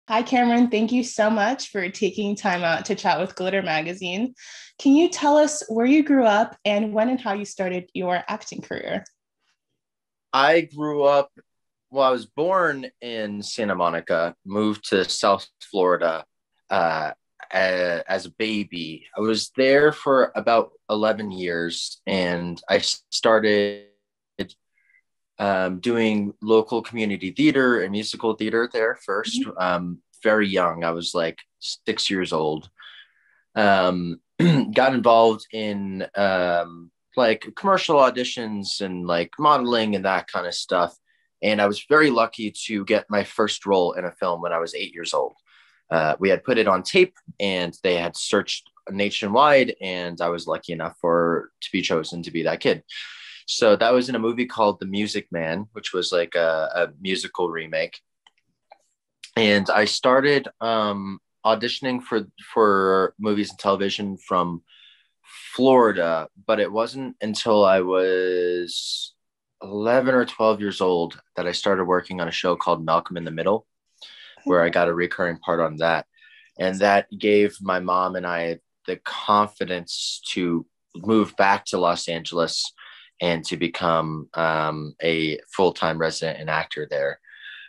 Hi, Cameron. Thank you so much for taking time out to chat with Glitter Magazine. Can you tell us where you grew up and when and how you started your acting career? I grew up, I was born in Santa Monica, moved to South Florida as a baby. I was there for about 11 years and I started doing local community theater and musical theater there first. Very young, I was like 6 years old. Got involved in like commercial auditions and like modeling and that kind of stuff. And I was very lucky to get my first role in a film when I was 8 years old. We had put it on tape and they had searched nationwide, and I was lucky enough for to be chosen to be that kid. So that was in a movie called The Music Man, which was like a musical remake. And I started auditioning for movies and television from Florida, but it wasn't until I was 11 or 12 years old that I started working on a show called Malcolm in the Middle, where I got a recurring part on that. And that gave my mom and I the confidence to move back to Los Angeles and to become a full-time resident and actor there.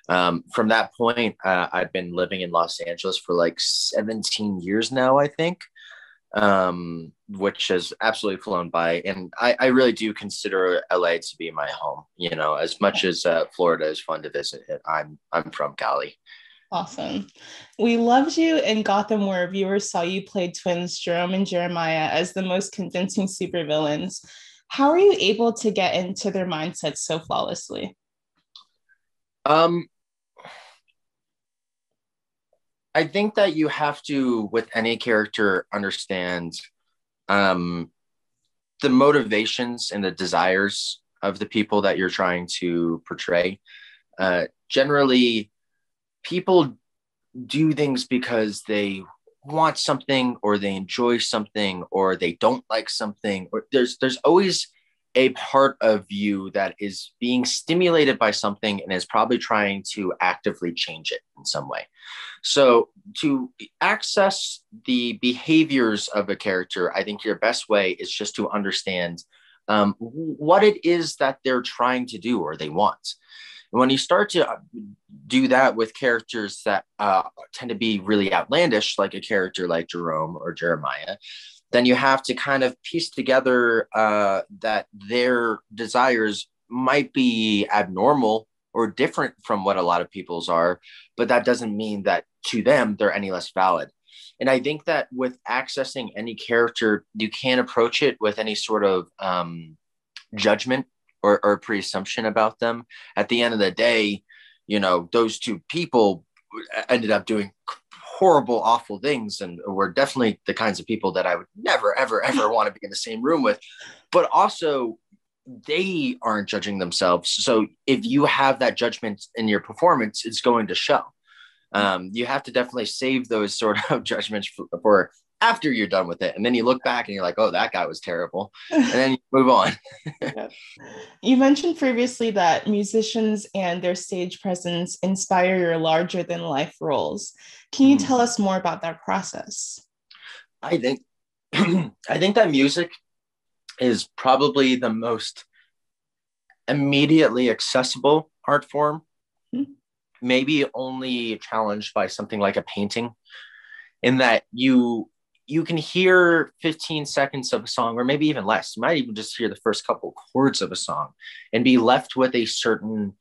From that point, I've been living in Los Angeles for like 17 years now, I think, which has absolutely flown by. And I really do consider LA to be my home. You know, as much as Florida is fun to visit, I'm from Cali. Awesome. We loved you in Gotham, where viewers saw you play twins Jerome and Jeremiah as the most convincing supervillains. How are you able to get into their mindsets so flawlessly? Um, I think that you have to, with any character, understand um, the motivations and the desires of the people that you're trying to portray. Generally, people do things because they want something or they enjoy something or they don't like something, or there's always a part of you that is being stimulated by something and is probably trying to actively change it in some way. So to access the behaviors of a character, I think your best way is just to understand what it is that they're trying to do or they want. And when you start to do that with characters that tend to be really outlandish, like a character like Jerome or Jeremiah, then you have to kind of piece together that their desires might be abnormal or different from what a lot of people's are, but that doesn't mean that to them they're any less valid. And I think that with accessing any character, you can't approach it with any sort of judgment or presumption about them. At the end of the day, you know, those two people ended up doing horrible, awful things, and were definitely the kinds of people that I would never, ever, ever want to be in the same room with. But also, they aren't judging themselves. So if you have that judgment in your performance, it's going to show. You have to definitely save those sort of judgments for after you're done with it. And then you look back and you're like, oh, that guy was terrible. And then you move on. You mentioned previously that musicians and their stage presence inspire your larger than life roles. Can you tell us more about that process? I think I think that music is probably the most immediately accessible art form, maybe only challenged by something like a painting, in that you can hear 15 seconds of a song, or maybe even less. You might even just hear the first couple chords of a song and be left with a certain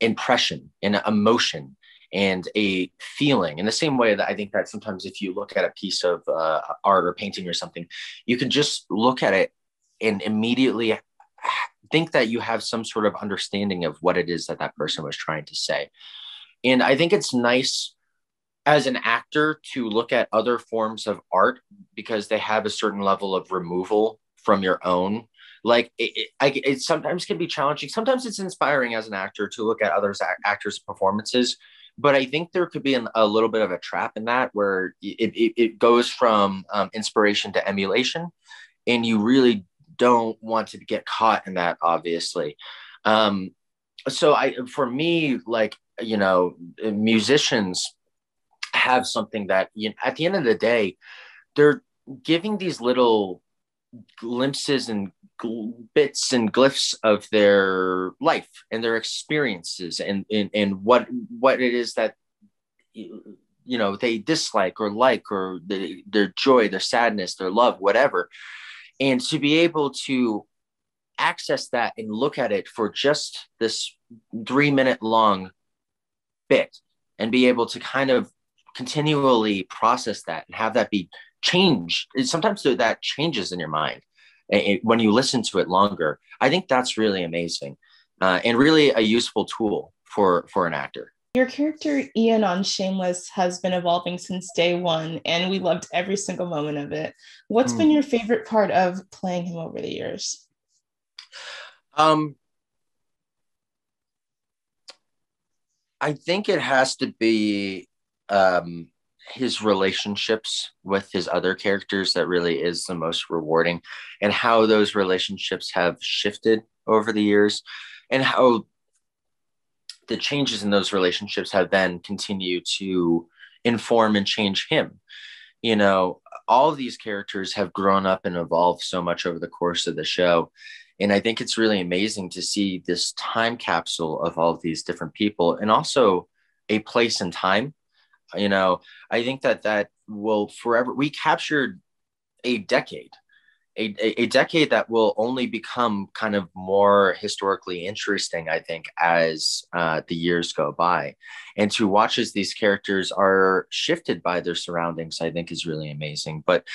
impression and emotion and a feeling. In the same way that I think that sometimes if you look at a piece of art or painting or something, you can just look at it and immediately think that you have some sort of understanding of what it is that that person was trying to say. And I think it's nice as an actor to look at other forms of art because they have a certain level of removal from your own. Like it sometimes can be challenging. Sometimes it's inspiring as an actor to look at others actors' performances. But I think there could be a little bit of a trap in that where it goes from inspiration to emulation, and you really don't want to get caught in that, obviously. So for me, like you know, musicians have something that, you know, at the end of the day, they're giving these little glimpses and bits and glyphs of their life and their experiences, and what it is that, you know, they dislike or like, or their joy, their sadness, their love, whatever. And to be able to access that and look at it for just this 3 minute long bit, and be able to kind of continually process that and have that be changed. And sometimes that changes in your mind when you listen to it longer. I think that's really amazing, and really a useful tool for an actor. Your character Ian on Shameless has been evolving since day one, and we loved every single moment of it. What's been your favorite part of playing him over the years? Um, I think it has to be his relationships with his other characters that really is the most rewarding, and how those relationships have shifted over the years, and how the changes in those relationships have then continued to inform and change him. You know, all of these characters have grown up and evolved so much over the course of the show. And I think it's really amazing to see this time capsule of all of these different people, and also a place and time. You know, I think that that will forever, we captured a decade, a decade that will only become kind of more historically interesting, I think, as the years go by. And to watch as these characters are shifted by their surroundings, I think is really amazing. But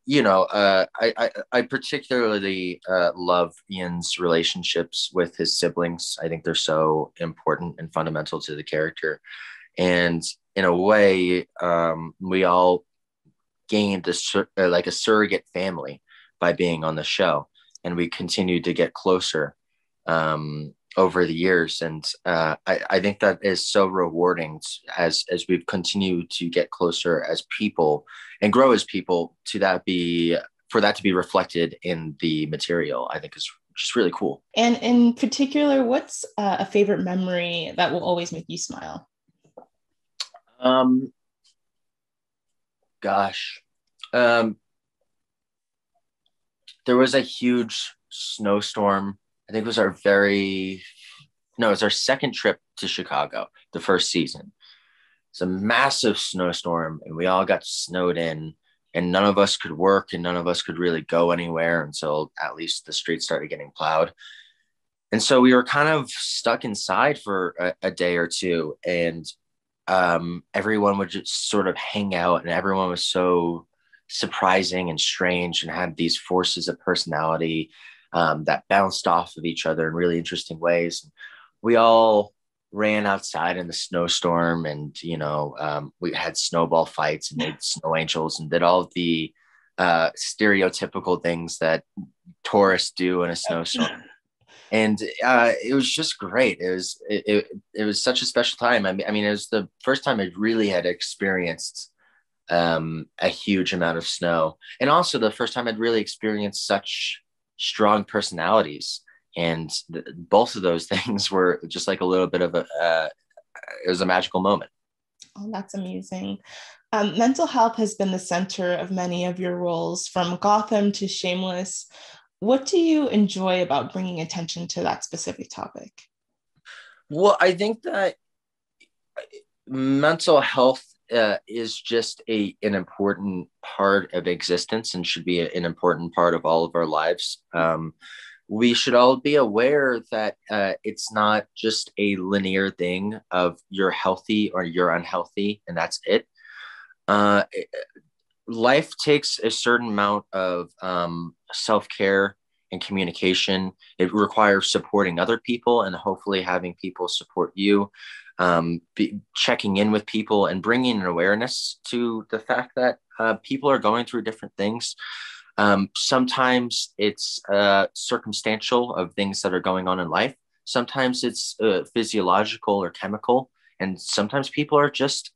you know, I particularly love Ian's relationships with his siblings. I think they're so important and fundamental to the character. And in a way, we all gained like a surrogate family by being on the show, and we continued to get closer over the years. And I think that is so rewarding as we've continued to get closer as people and grow as people, to that be for that to be reflected in the material. I think is just really cool. And in particular, what's a favorite memory that will always make you smile? Um, Gosh. Um, there was a huge snowstorm. I think it was no, it was our second trip to Chicago, the first season. It's a massive snowstorm, and we all got snowed in, and none of us could work, and none of us could really go anywhere until at least the streets started getting plowed. And so we were kind of stuck inside for a day or two, and everyone would just sort of hang out, and everyone was so surprising and strange, and had these forces of personality that bounced off of each other in really interesting ways. We all ran outside in the snowstorm, and you know, we had snowball fights and made snow angels and did all of the stereotypical things that tourists do in a snowstorm. And it was just great. It was such a special time. I mean, it was the first time I really had experienced a huge amount of snow, and also the first time I'd really experienced such strong personalities. And both of those things were just like a little bit of it was a magical moment. Oh, that's amazing. Mental health has been the center of many of your roles, from Gotham to Shameless. What do you enjoy about bringing attention to that specific topic? Well, I think that mental health is just an important part of existence, and should be an important part of all of our lives. We should all be aware that it's not just a linear thing of you're healthy or you're unhealthy, and that's it. Uh, Life takes a certain amount of self-care and communication. It requires supporting other people, and hopefully having people support you, checking in with people, and bringing an awareness to the fact that people are going through different things. Sometimes it's circumstantial of things that are going on in life. Sometimes it's physiological or chemical. And sometimes people are just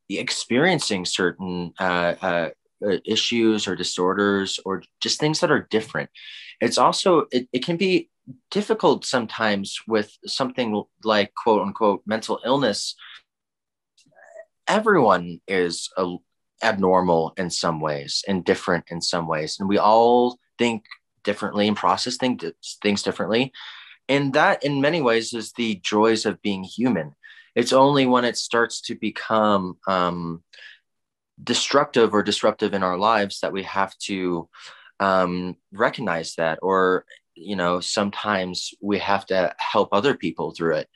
experiencing certain issues or disorders, or just things that are different. It's also, it can be difficult sometimes with something like quote unquote mental illness. Everyone is abnormal in some ways and different in some ways, and we all think differently and process things differently. And that, in many ways, is the joys of being human. It's only when it starts to become destructive or disruptive in our lives that we have to recognize that, or sometimes we have to help other people through it.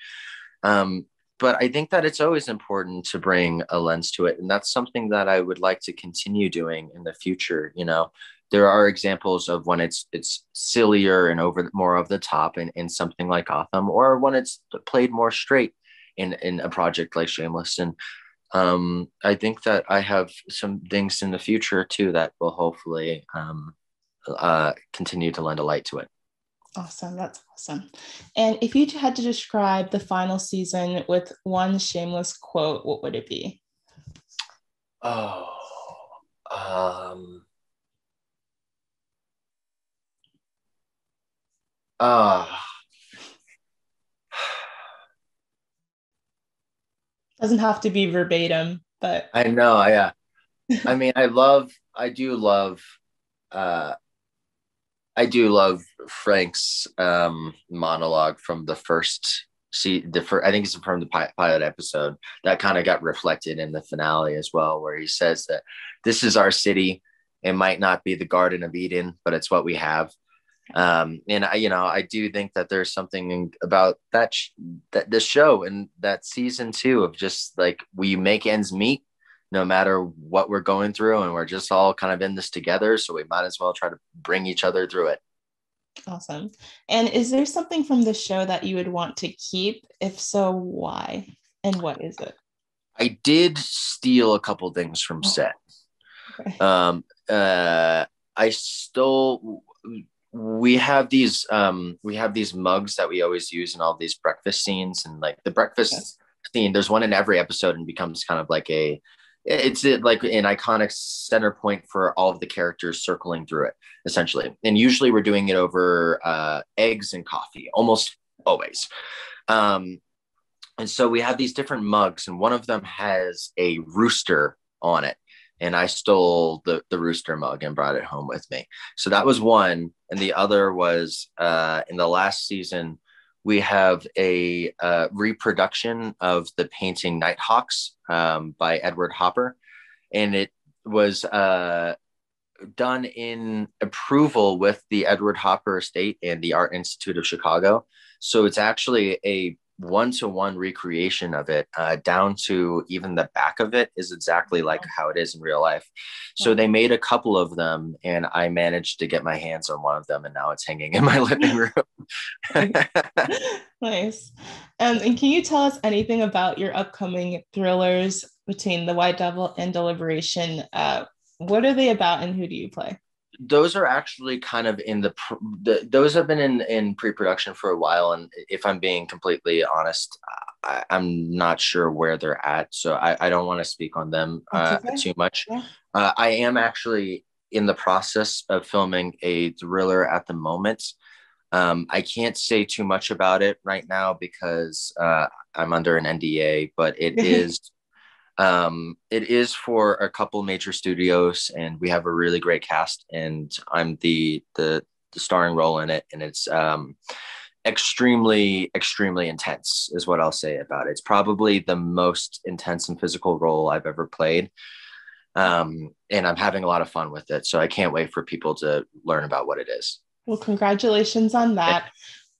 um, but I think that it's always important to bring a lens to it, and that's something that I would like to continue doing in the future. There are examples of when it's sillier and over more of the top in something like Gotham, or when it's played more straight in a project like Shameless. And I think that I have some things in the future too that will hopefully continue to lend a light to it. Awesome. That's awesome. And if you had to describe the final season with one shameless quote, what would it be? Oh, um, uh, Doesn't have to be verbatim, but I know. Yeah. I mean, uh, I do love Frank's monologue from the first I think it's from the pilot episode that kind of got reflected in the finale as well, where he says that this is our city. It might not be the Garden of Eden, but it's what we have. And I do think that there's something about that this show and that season two of just like we make ends meet no matter what we're going through, and we're just all kind of in this together, so we might as well try to bring each other through it. awesome. And is there something from the show that you would want to keep? If so, why? And what is it? I did steal a couple things from Oh, set. okay. I stole. We have these mugs that we always use in all these breakfast scenes, and like the Yes. breakfast scene, there's one in every episode and becomes kind of like like an iconic center point for all of the characters circling through it, essentially. And usually we're doing it over eggs and coffee, almost always. Um, and so we have these different mugs, and one of them has a rooster on it. And I stole the rooster mug and brought it home with me. So that was one. And the other was in the last season, we have a reproduction of the painting Nighthawks by Edward Hopper. And it was done in approval with the Edward Hopper Estate and the Art Institute of Chicago. So it's actually a one-to-one recreation of it, down to even the back of it is exactly like how it is in real life. So they made a couple of them, and I managed to get my hands on one of them, and now it's hanging in my living room. Nice. And can you tell us anything about your upcoming thrillers between The White Devil and Deliberation? What are they about, and who do you play? Those are actually kind of those have been in pre-production for a while, and if I'm being completely honest, I'm not sure where they're at, so I don't want to speak on them That's okay. too much. Yeah. I am actually in the process of filming a thriller at the moment. I can't say too much about it right now because I'm under an NDA, but it is for a couple major studios, and we have a really great cast, and I'm the starring role in it, and it's extremely intense, is what I'll say about it. It's probably the most intense and physical role I've ever played, and I'm having a lot of fun with it. So I can't wait for people to learn about what it is. Well, congratulations on that.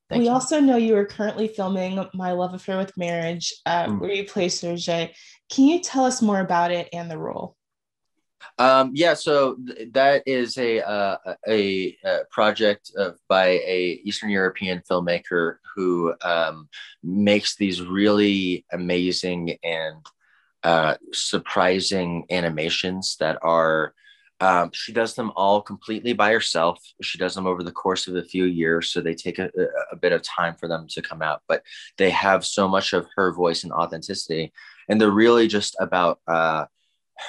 We Thank you. also know you are currently filming My Love Affair with Marriage, where you play Sergey. Can you tell us more about it and the role? Yeah, so that is a project by a Eastern European filmmaker who makes these really amazing and surprising animations that are. She does them all completely by herself. She does them over the course of a few years, so they take a bit of time for them to come out. But they have so much of her voice and authenticity, and they're really just about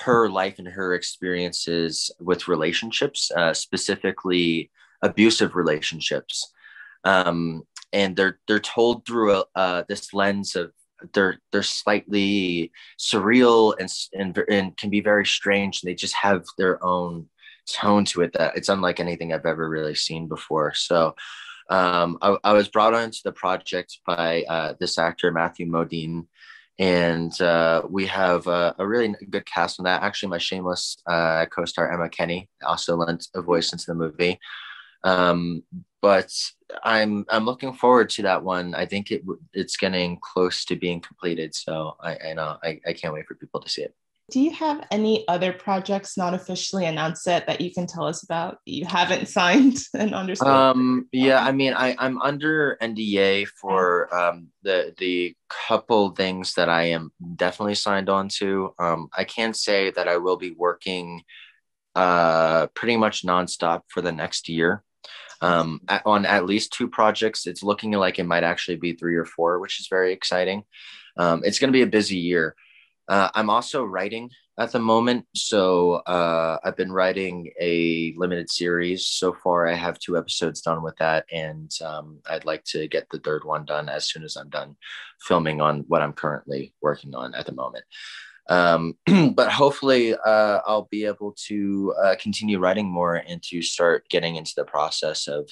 her life and her experiences with relationships, specifically abusive relationships. um, and they're told through this lens of they're slightly surreal and can be very strange. They just have their own tone to it that it's unlike anything I've ever really seen before. So I was brought onto the project by this actor Matthew Modine, and we have a really good cast on that. Actually, my Shameless co-star Emma Kenny also lent a voice into the movie. Um, but I'm looking forward to that one. I think it's getting close to being completed, so I know I can't wait for people to see it. Do you have any other projects not officially announced yet that you can tell us about that you haven't signed and underscore? Yeah, I mean, I'm under NDA for the couple things that I am definitely signed on to. I can say that I will be working pretty much nonstop for the next year. On at least two projects. It's looking like it might actually be three or four, which is very exciting. It's going to be a busy year. I'm also writing at the moment. So I've been writing a limited series. So far, I have two episodes done with that. And I'd like to get the third one done as soon as I'm done filming on what I'm currently working on at the moment. But hopefully I'll be able to continue writing more and to start getting into the process of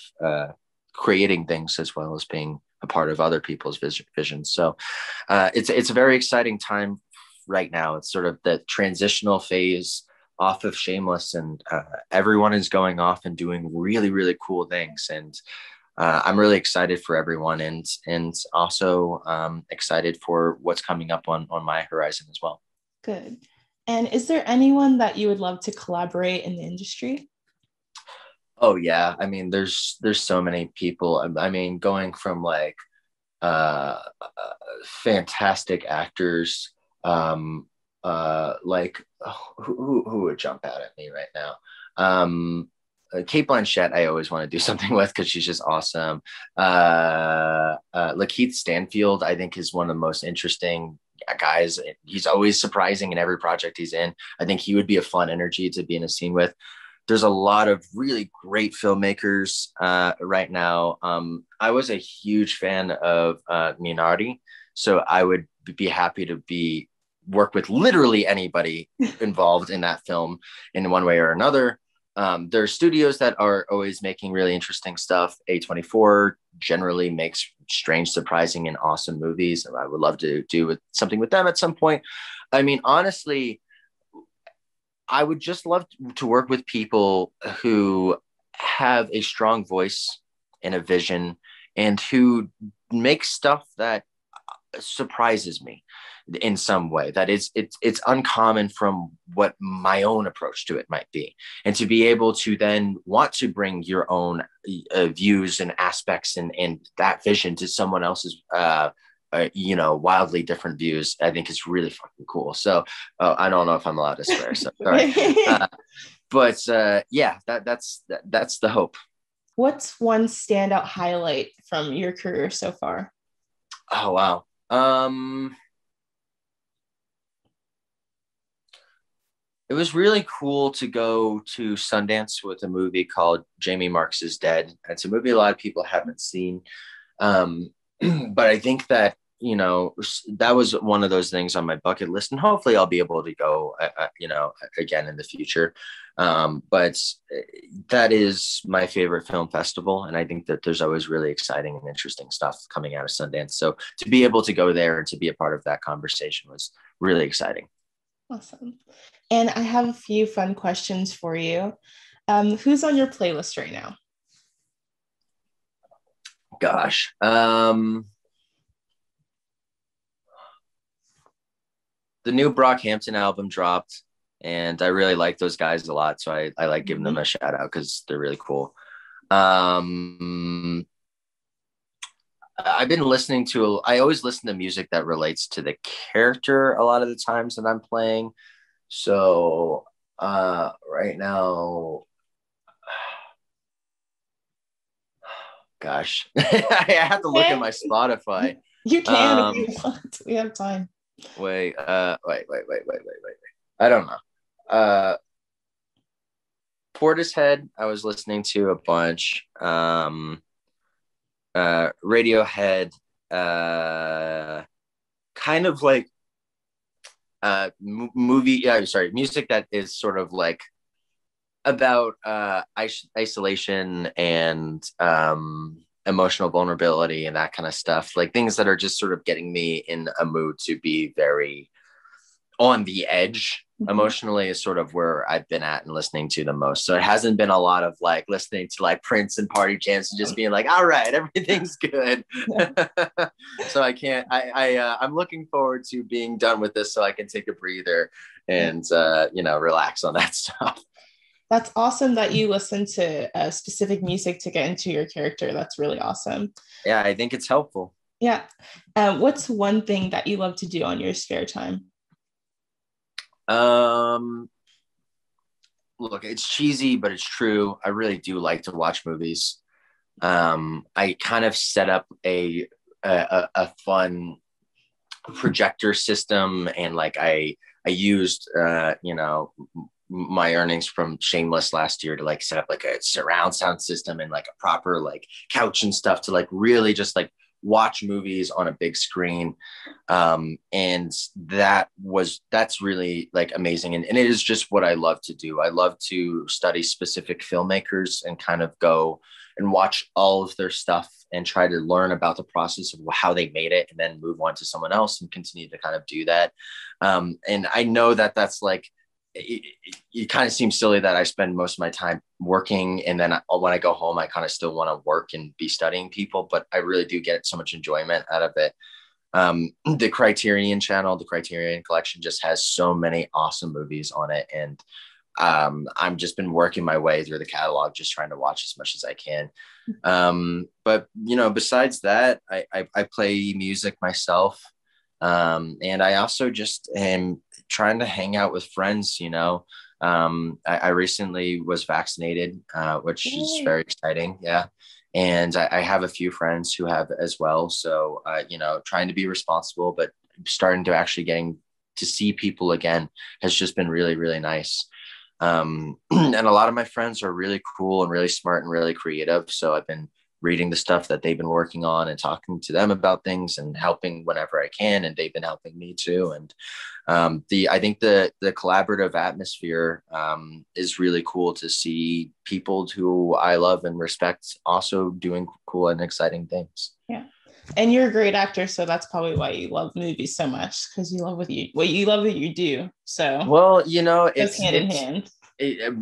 creating things as well as being a part of other people's visions. So it's a very exciting time right now. It's sort of the transitional phase off of Shameless, and everyone is going off and doing really, really cool things. And I'm really excited for everyone, and also excited for what's coming up on my horizon as well. Good. And is there anyone that you would love to collaborate in the industry? Oh yeah, I mean, there's so many people. I mean, going from like fantastic actors, like who would jump out at me right now? Kate Blanchett, I always want to do something with because she's just awesome. Lakeith Stanfield, I think, is one of the most interesting guys. He's always surprising in every project he's in. I think he would be a fun energy to be in a scene with. There's a lot of really great filmmakers right now. I was a huge fan of Minardi, so I would be happy to work with literally anybody involved in that film in one way or another. There are studios that are always making really interesting stuff. A24 generally makes strange, surprising, and awesome movies. I would love to do something with them at some point. I mean, honestly, I would just love to work with people who have a strong voice and a vision and who make stuff that surprises me in some way, that it's uncommon from what my own approach to it might be, and to be able to then want to bring your own views and aspects and that vision to someone else's wildly different views, I think is really fucking cool. So I don't know if I'm allowed to swear, so sorry. But yeah, that's the hope. What's one standout highlight from your career so far? Oh wow. It was really cool to go to Sundance with a movie called Jamie Marks is Dead. It's a movie a lot of people haven't seen. Um, but I think that, that was one of those things on my bucket list, and hopefully I'll be able to go, again in the future. But that is my favorite film festival. And I think that there's always really exciting and interesting stuff coming out of Sundance. So to be able to go there and to be a part of that conversation was really exciting. Awesome. And I have a few fun questions for you. Who's on your playlist right now? Gosh. The new Brockhampton album dropped, and I really like those guys a lot. So I like giving them a shout out because they're really cool. I've been listening to, I always listen to music that relates to the character a lot of the times that I'm playing. So right now, gosh, I have to look at my Spotify. You can if you want. We have time. Wait. I don't know. Portishead, I was listening to a bunch. Radiohead, kind of like movie, yeah, sorry, music that is sort of like about isolation and emotional vulnerability and that kind of stuff, like things that are just sort of getting me in a mood to be very on the edge Mhm. emotionally is sort of where I've been at and listening to the most. So it hasn't been a lot of like listening to like Prince and party jams and just being like, all right, everything's good. Yeah. So I can't, I'm looking forward to being done with this so I can take a breather Yeah. and, relax on that stuff. That's awesome that you listen to specific music to get into your character. That's really awesome. Yeah, I think it's helpful. Yeah. What's one thing that you love to do on your spare time? Um, Look, it's cheesy, but it's true. I really do like to watch movies. I kind of set up a fun projector system, and like I used my earnings from Shameless last year to like set up like a surround sound system and like a proper like couch and stuff to like really just like watch movies on a big screen. And that's really like amazing. And it is just what I love to do. I love to study specific filmmakers and kind of go and watch all of their stuff and try to learn about the process of how they made it and then move on to someone else and continue to kind of do that. And I know that that's like, it kind of seems silly that I spend most of my time working, and then when I go home, I kind of still want to work and be studying people, but I really do get so much enjoyment out of it. The Criterion channel, the Criterion collection just has so many awesome movies on it. And I'm just been working my way through the catalog, just trying to watch as much as I can. But besides that, I play music myself. And I also just am trying to hang out with friends. I recently was vaccinated, which is Yay. very exciting. Yeah. And I have a few friends who have as well. So, trying to be responsible, but starting to actually getting to see people again has just been really, really nice. And a lot of my friends are really cool and really smart and really creative. So I've been reading the stuff that they've been working on and talking to them about things and helping whenever I can. And they've been helping me too. And I think the collaborative atmosphere is really cool to see people who I love and respect also doing cool and exciting things. Yeah. And you're a great actor, so that's probably why you love movies so much, because you love what you love that you do. So Well, it goes hand in hand. it,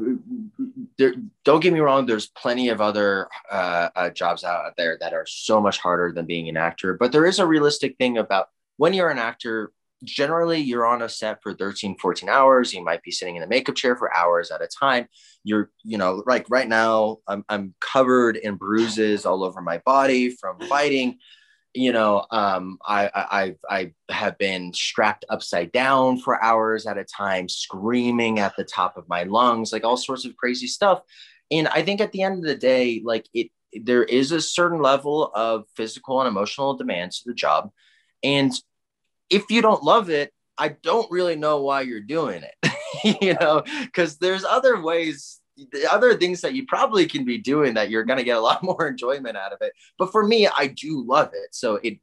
there, don't get me wrong. There's plenty of other jobs out there that are so much harder than being an actor. But there is a realistic thing about when you're an actor, generally you're on a set for 13, 14 hours. You might be sitting in a makeup chair for hours at a time. Like right now, I'm covered in bruises all over my body from fighting. I have been strapped upside down for hours at a time, screaming at the top of my lungs, like all sorts of crazy stuff. And I think at the end of the day, like there is a certain level of physical and emotional demands to the job. And if you don't love it, I don't really know why you're doing it, because there's other ways, other things that you probably can be doing that you're going to get a lot more enjoyment out of it. But for me, I do love it. So it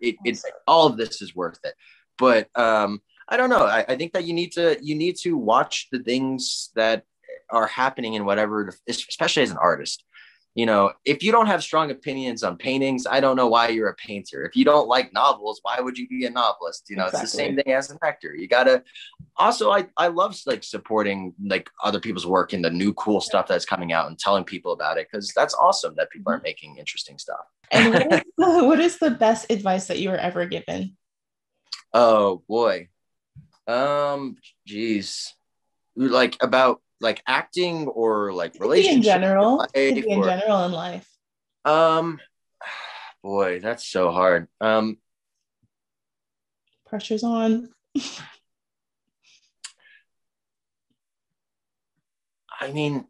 all of this is worth it. But I don't know. I think that you need to watch the things that are happening in whatever, especially as an artist. If you don't have strong opinions on paintings, I don't know why you're a painter. If you don't like novels, why would you be a novelist? It's the same Exactly. thing as an actor. You gotta also, I love like supporting like other people's work and the new cool stuff that's coming out and telling people about it, because that's awesome that people are making interesting stuff. And what is the best advice that you were ever given? Oh boy. Geez. Like about like acting or like Could be in relationship general. Could life be in or general in life. um boy, that's so hard. Pressure's on. I mean,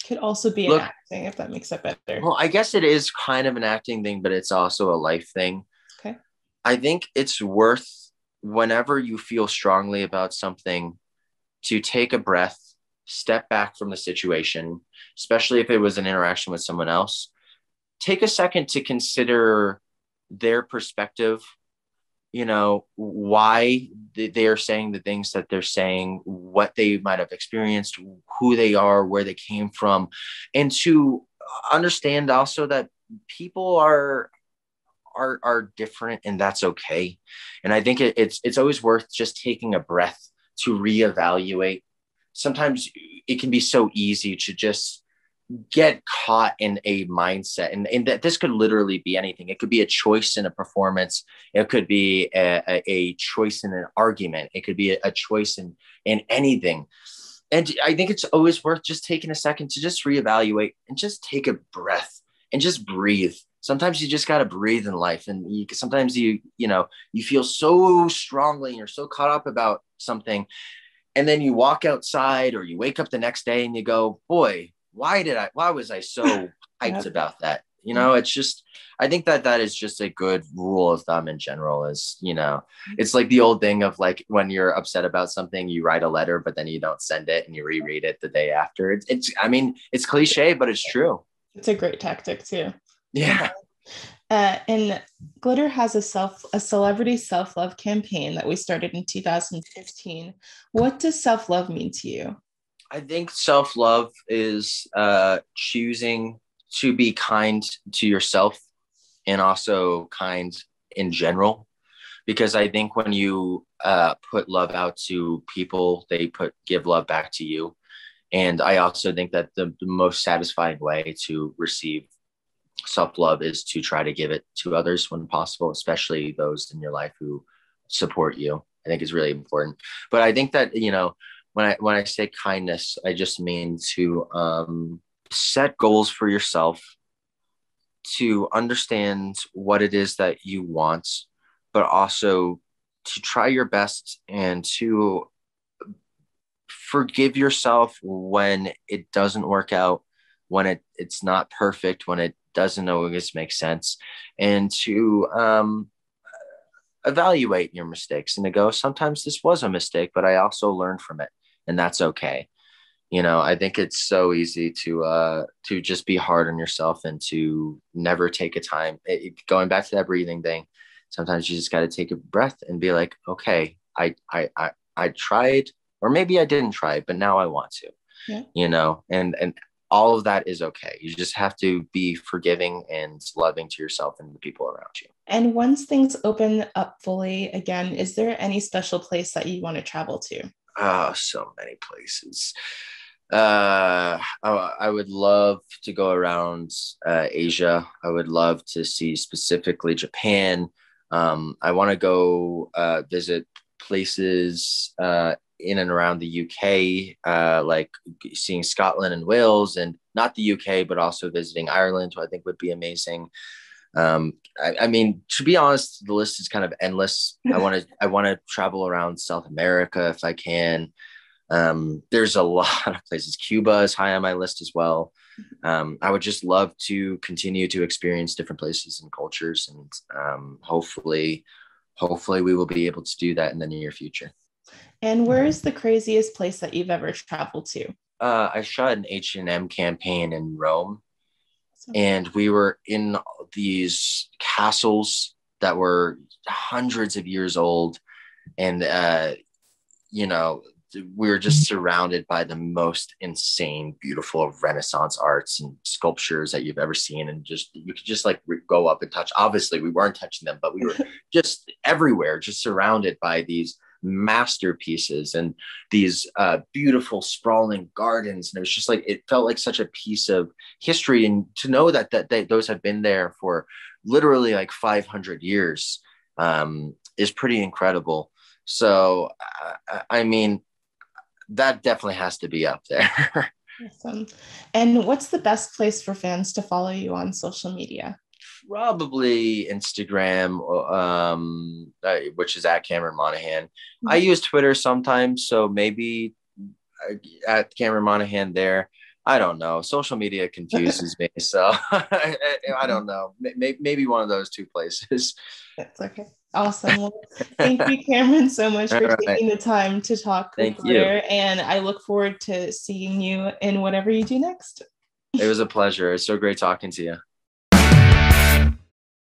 Could also be an look, acting if that makes it better. well, I guess it is kind of an acting thing, but it's also a life thing. Okay. I think it's worth, whenever you feel strongly about something, to take a breath, step back from the situation, especially if it was an interaction with someone else, take a second to consider their perspective, why they are saying the things that they're saying, what they might have experienced, who they are, where they came from, and to understand also that people are different, and that's okay. And I think it's always worth just taking a breath to reevaluate. Sometimes it can be so easy to just get caught in a mindset, and that this could literally be anything. It could be a choice in a performance. It could be a choice in an argument. It could be a choice in anything. And I think it's always worth just taking a second to just reevaluate and just take a breath and just breathe. Sometimes you just got to breathe in life. And sometimes you feel so strongly and you're so caught up about something. And then you walk outside or you wake up the next day and you go, boy, why was I so hyped about that? It's just, I think that is just a good rule of thumb in general is, it's like the old thing of like, when you're upset about something, you write a letter, but then you don't send it and you reread it the day after. It's cliche, but it's true. It's a great tactic too. Yeah. And Glitter has a celebrity self-love campaign that we started in 2015. What does self-love mean to you? I think self-love is choosing to be kind to yourself and also kind in general. Because I think when you put love out to people, they give love back to you. And I also think that the most satisfying way to receive self-love is to try to give it to others when possible, especially those in your life who support you. I think is really important. But I think that, when I say kindness, I just mean to set goals for yourself, to understand what it is that you want, but also to try your best and to forgive yourself when it doesn't work out, when it's not perfect, when it doesn't always make sense, and to evaluate your mistakes and to go, sometimes this was a mistake, but I also learned from it, and that's okay. I think it's so easy to just be hard on yourself and to never take a time. Going back to that breathing thing, sometimes you just got to take a breath and be like, okay, I tried, or maybe I didn't try, but now I want to. Yeah. And all of that is okay. You just have to be forgiving and loving to yourself and the people around you. And once things open up fully again, is there any special place that you want to travel to? Oh, so many places. I would love to go around Asia. I would love to see specifically Japan. I want to go visit places in and around the UK, like seeing Scotland and Wales, and not the UK, but also visiting Ireland, who I think would be amazing. I mean, to be honest, the list is kind of endless. I want to travel around South America if I can. There's a lot of places. Cuba is high on my list as well. I would just love to continue to experience different places and cultures, and hopefully we will be able to do that in the near future. And where is the craziest place that you've ever traveled to? I shot an H&M campaign in Rome, and we were in these castles that were hundreds of years old, and we were just surrounded by the most insane, beautiful Renaissance arts and sculptures that you've ever seen. And you could just like go up and touch. Obviously, we weren't touching them, but we were just everywhere, just surrounded by these masterpieces and these beautiful sprawling gardens. And it was just like, it felt like such a piece of history. And to know that those have been there for literally like 500 years is pretty incredible. So, I mean, that definitely has to be up there. Awesome. And what's the best place for fans to follow you on social media? Probably Instagram, which is at Cameron Monaghan. Mm-hmm. I use Twitter sometimes, so maybe at Cameron Monaghan there. I don't know. Social media confuses me, so I don't know. Maybe one of those two places. That's okay. Awesome. Well, thank you, Cameron, so much for taking the time to talk with Glitter, and I look forward to seeing you in whatever you do next. It was a pleasure. It's so great talking to you.